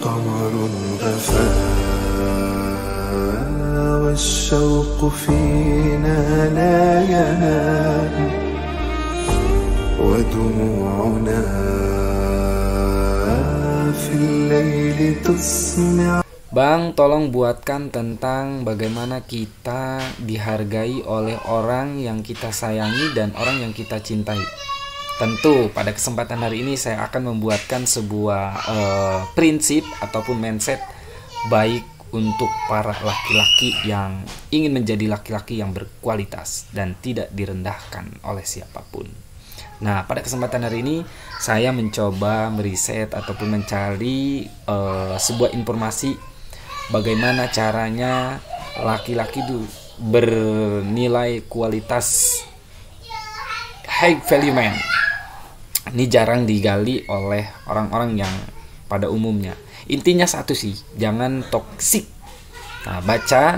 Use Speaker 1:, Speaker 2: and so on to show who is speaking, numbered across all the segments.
Speaker 1: قمر غفا والشوق فينا لا ينام ودموعنا في الليل تسمع.
Speaker 2: Bang, tolong buatkan tentang bagaimana kita dihargai oleh orang yang kita sayangi dan orang yang kita cintai. Tentu pada kesempatan hari ini saya akan membuatkan sebuah prinsip ataupun mindset baik untuk para laki-laki yang ingin menjadi laki-laki yang berkualitas dan tidak direndahkan oleh siapapun. Nah, pada kesempatan hari ini saya mencoba meriset ataupun mencari sebuah informasi bagaimana caranya laki-laki itu bernilai kualitas high value man. Ini jarang digali oleh orang-orang yang pada umumnya. Intinya satu sih, jangan toksik. Nah,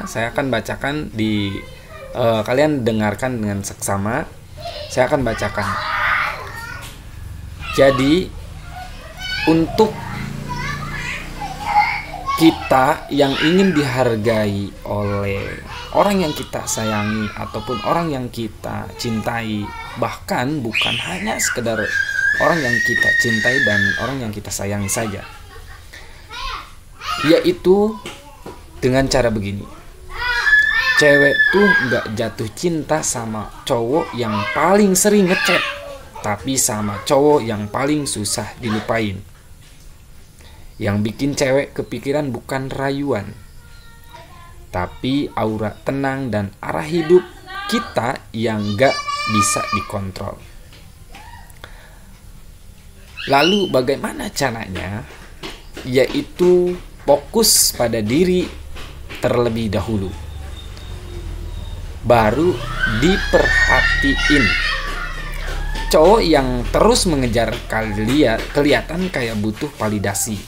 Speaker 2: saya akan bacakan di kalian dengarkan dengan seksama. Saya akan bacakan. Jadi untuk kita yang ingin dihargai oleh orang yang kita sayangi ataupun orang yang kita cintai, bahkan bukan hanya sekedar orang yang kita cintai dan orang yang kita sayangi saja, yaitu dengan cara begini. Cewek tuh gak jatuh cinta sama cowok yang paling sering ngechat, tapi sama cowok yang paling susah dilupain. Yang bikin cewek kepikiran bukan rayuan, tapi aura tenang dan arah hidup kita yang gak bisa dikontrol. Lalu bagaimana caranya? Yaitu fokus pada diri terlebih dahulu, baru diperhatiin. Cowok yang terus mengejar kelihatan kayak butuh validasi,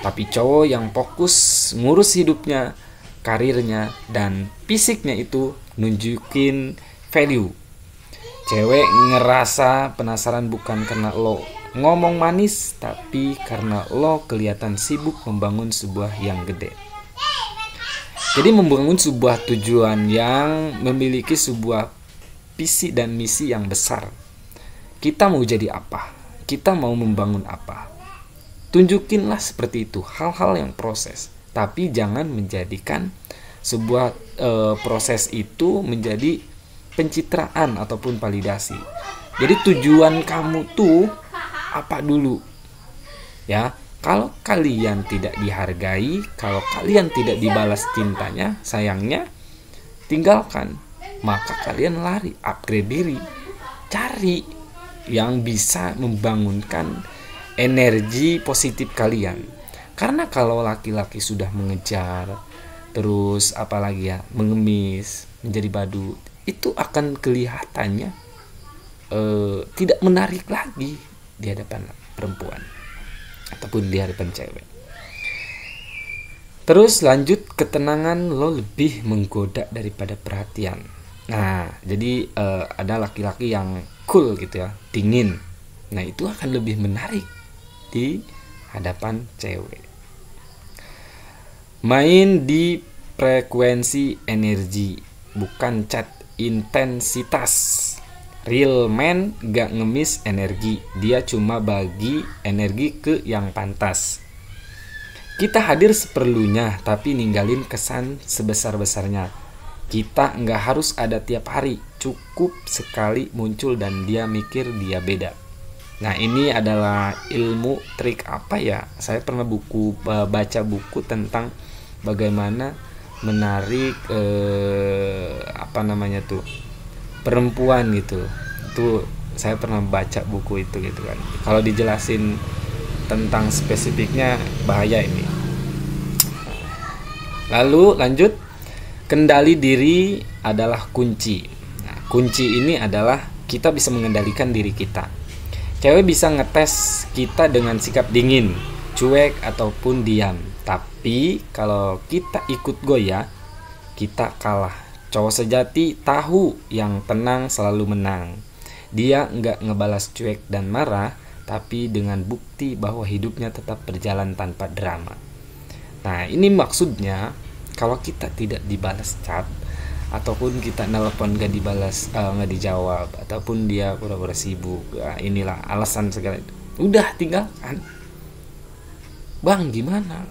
Speaker 2: tapi cowok yang fokus ngurus hidupnya, karirnya, dan fisiknya itu nunjukin value. Cewek ngerasa penasaran bukan karena lo ngomong manis, tapi karena lo kelihatan sibuk membangun sebuah yang gede. Jadi membangun sebuah tujuan yang memiliki sebuah visi dan misi yang besar. Kita mau jadi apa? Kita mau membangun apa? Tunjukinlah seperti itu, hal-hal yang proses. Tapi jangan menjadikan sebuah proses itu menjadi pencitraan ataupun validasi. Jadi tujuan kamu tuh apa dulu? Ya, kalau kalian tidak dihargai, kalau kalian tidak dibalas cintanya, sayangnya, tinggalkan. Maka kalian lari, upgrade diri, cari yang bisa membangunkan energi positif kalian. Karena kalau laki-laki sudah mengejar, terus apalagi ya, mengemis, menjadi badut, itu akan kelihatannya tidak menarik lagi di hadapan perempuan ataupun di hadapan cewek. Terus lanjut, ketenangan lo lebih menggoda daripada perhatian. Nah, jadi ada laki-laki yang cool gitu ya, dingin. Nah, itu akan lebih menarik di hadapan cewek. Main di frekuensi energi, bukan cat intensitas. Real man gak ngemis energi, dia cuma bagi energi ke yang pantas. Kita hadir seperlunya, tapi ninggalin kesan sebesar-besarnya. Kita gak harus ada tiap hari, cukup sekali muncul dan dia mikir dia beda. Nah, ini adalah ilmu trik apa ya? Saya pernah baca buku tentang bagaimana menarik perempuan gitu. Itu saya pernah baca buku itu gitu kan. Kalau dijelasin tentang spesifiknya bahaya ini. Lalu lanjut, kendali diri adalah kunci. Nah, kunci ini adalah kita bisa mengendalikan diri kita. Cewek bisa ngetes kita dengan sikap dingin, cuek ataupun diam. Tapi kalau kita ikut goyah, kita kalah. Cowok sejati tahu yang tenang selalu menang. Dia nggak ngebalas cuek dan marah, tapi dengan bukti bahwa hidupnya tetap berjalan tanpa drama. Nah, ini maksudnya kalau kita tidak dibalas chat, ataupun kita nelpon gak dibalas, gak dijawab, ataupun dia pura-pura sibuk, inilah alasan segala itu, udah tinggalkan. Bang, gimana?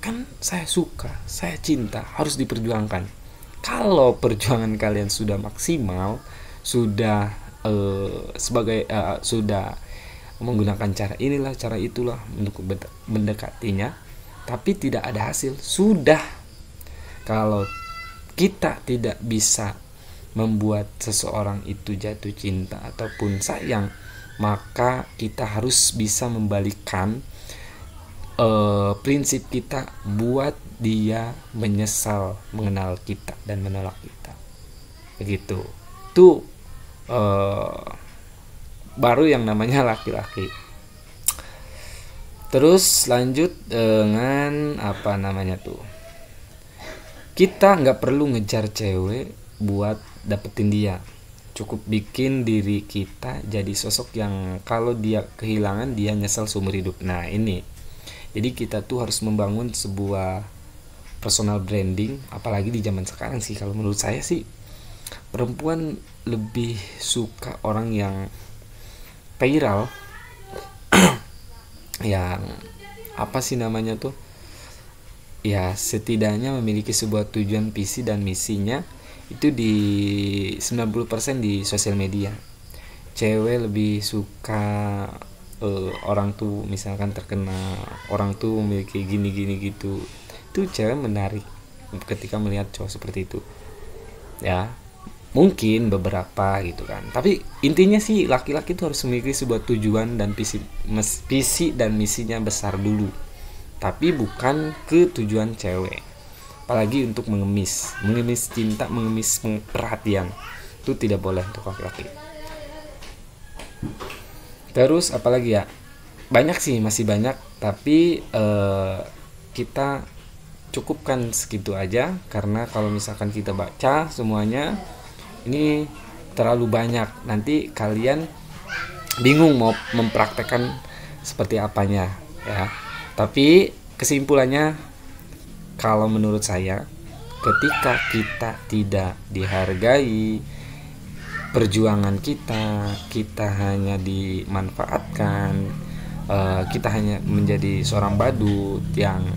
Speaker 2: Kan saya suka, saya cinta, harus diperjuangkan. Kalau perjuangan kalian sudah maksimal, sudah sudah menggunakan cara inilah, cara itulah untuk mendekatinya, tapi tidak ada hasil, sudah. Kalau kita tidak bisa membuat seseorang itu jatuh cinta ataupun sayang, maka kita harus bisa membalikkan prinsip kita buat dia menyesal mengenal kita dan menolak kita. Begitu. Itu baru yang namanya laki-laki. Terus lanjut dengan apa namanya tuh, kita nggak perlu ngejar cewek buat dapetin dia, cukup bikin diri kita jadi sosok yang kalau dia kehilangan dia nyesal seumur hidup. Nah ini, jadi kita tuh harus membangun sebuah personal branding, apalagi di zaman sekarang sih. Kalau menurut saya sih, perempuan lebih suka orang yang viral yang apa sih namanya tuh, ya setidaknya memiliki sebuah tujuan, visi dan misinya itu di 90% di sosial media. Cewek lebih suka orang tuh misalkan terkenal, orang tuh memiliki gini-gini gitu. Itu cewek menarik ketika melihat cowok seperti itu. Ya, mungkin beberapa gitu kan. Tapi intinya sih laki-laki itu harus memiliki sebuah tujuan dan visi dan misinya besar dulu. Tapi bukan ke tujuan cewek. Apalagi untuk mengemis cinta, mengemis perhatian. Itu tidak boleh untuk laki-laki. Terus apalagi ya? Banyak sih, masih banyak. Tapi kita cukupkan segitu aja. Karena kalau misalkan kita baca semuanya, ini terlalu banyak. Nanti kalian bingung mau mempraktekkan seperti apanya ya. Tapi kesimpulannya, kalau menurut saya, ketika kita tidak dihargai perjuangan kita hanya dimanfaatkan, kita hanya menjadi seorang badut yang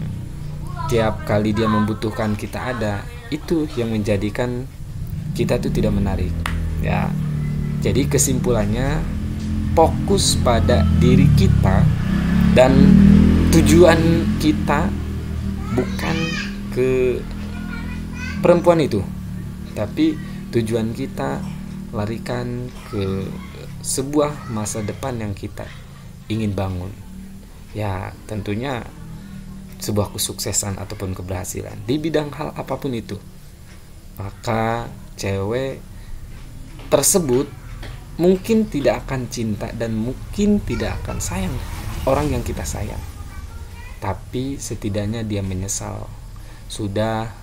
Speaker 2: tiap kali dia membutuhkan kita ada, itu yang menjadikan kita tuh tidak menarik ya. Jadi kesimpulannya, fokus pada diri kita dan tujuan kita bukan ke perempuan itu, tapi tujuan kita larikan ke sebuah masa depan yang kita ingin bangun. Ya tentunya sebuah kesuksesan ataupun keberhasilan di bidang hal apapun itu. Maka cewek tersebut mungkin tidak akan cinta dan mungkin tidak akan sayang orang yang kita sayang, tapi setidaknya dia menyesal sudah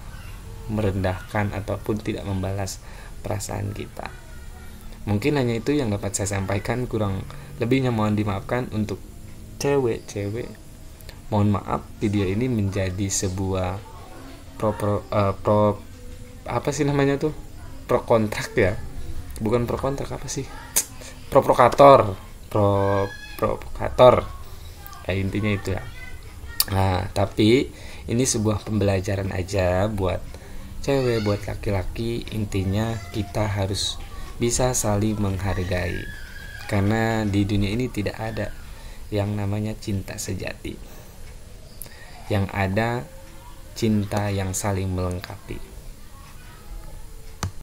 Speaker 2: merendahkan ataupun tidak membalas perasaan kita. Mungkin hanya itu yang dapat saya sampaikan, kurang lebihnya mohon dimaafkan. Untuk cewek-cewek, mohon maaf video ini menjadi sebuah apa sih namanya tuh, pro kontrak ya, bukan pro kontrak, apa sih, provokator ya, intinya itu ya. Nah tapi ini sebuah pembelajaran aja buat cewek, buat laki-laki. Intinya kita harus bisa saling menghargai, karena di dunia ini tidak ada yang namanya cinta sejati, yang ada cinta yang saling melengkapi.